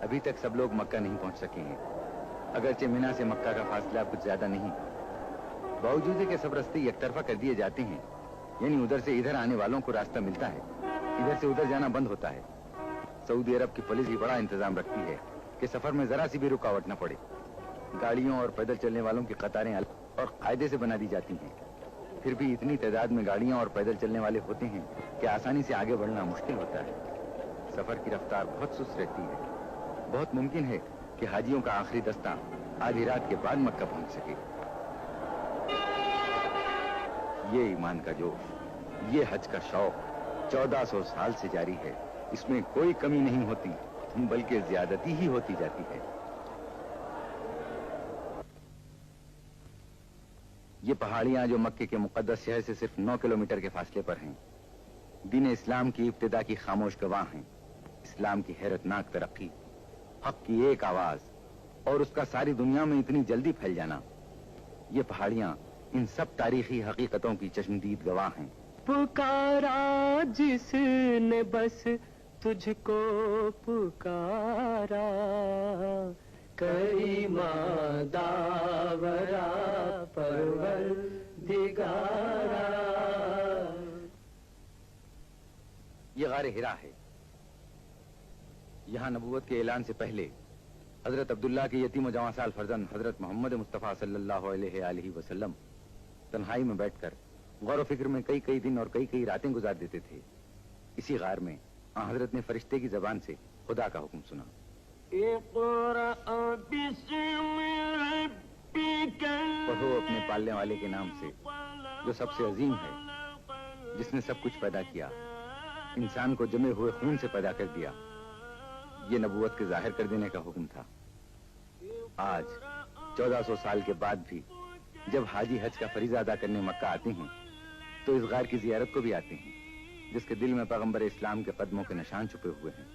अभी तक सब लोग मक्का नहीं पहुंच सके हैं। अगरचे मिना से मक्का का फासला कुछ ज्यादा नहीं, बावजूद है कि सब रास्ते एक तरफा कर दिए जाते हैं, यानी उधर से इधर आने वालों को रास्ता मिलता है, इधर से उधर जाना बंद होता है। सऊदी अरब की पुलिस भी बड़ा इंतजाम रखती है कि सफर में जरा सी भी रुकावट न पड़े। गाड़ियों और पैदल चलने वालों की कतारें अलग और कायदे से बना दी जाती हैं। फिर भी इतनी तादाद में गाड़ियां और पैदल चलने वाले होते हैं कि आसानी से आगे बढ़ना मुश्किल होता है। सफर की रफ्तार बहुत सुस्त रहती है। बहुत मुमकिन है कि हाजियों का आखिरी दस्ता आधी रात के बाद मक्का पहुंच सके। ये ईमान का जोश, ये हज का शौक 1400 साल से जारी है। इसमें कोई कमी नहीं होती, बल्कि ज्यादती ही होती जाती है। ये पहाड़ियां जो मक्के के मुकद्दस शहर से सिर्फ 9 किलोमीटर के फासले पर हैं, दीन इस्लाम की इब्तिदा की खामोश गवाह हैं। इस्लाम की हैरतनाक तरक्की, हक की एक आवाज और उसका सारी दुनिया में इतनी जल्दी फैल जाना, ये पहाड़ियां इन सब तारीखी हकीकतों की चश्मदीद गवाह हैं। पुकारा जिसने बस तुझको पुकारा, करीमा दावरा परवरदिगारा। ये गारे हिरा है। यहाँ नबूवत के ऐलान से पहले हजरत अब्दुल्ला के यतीम जवां साल फर्जंद हजरत मोहम्मद मुस्तफ़ा सल्लल्लाहु अलैहि वसल्लम तन्हाई में बैठकर गौर व फिक्र में कई कई दिन और कई कई रातें गुजार देते थे। इसी गार में हजरत ने फरिश्ते की जबान से खुदा का हुक्म सुना, पढ़ो अपने पालने वाले के नाम से जो सबसे अजीम है, जिसने सब कुछ पैदा किया, इंसान को जमे हुए खून से पैदा कर दिया। ये नबूवत के जाहिर कर देने का हुक्म था। आज 1400 साल के बाद भी जब हाजी हज का फरीजा अदा करने मक्का आते हैं तो इस गार की जियारत को भी आते हैं, जिसके दिल में पैगंबर इस्लाम के कदमों के निशान छुपे हुए हैं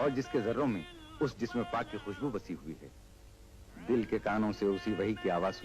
और जिसके जर्रों में उस जिस्म पाक की खुशबू बसी हुई है। दिल के कानों से उसी वही की आवाज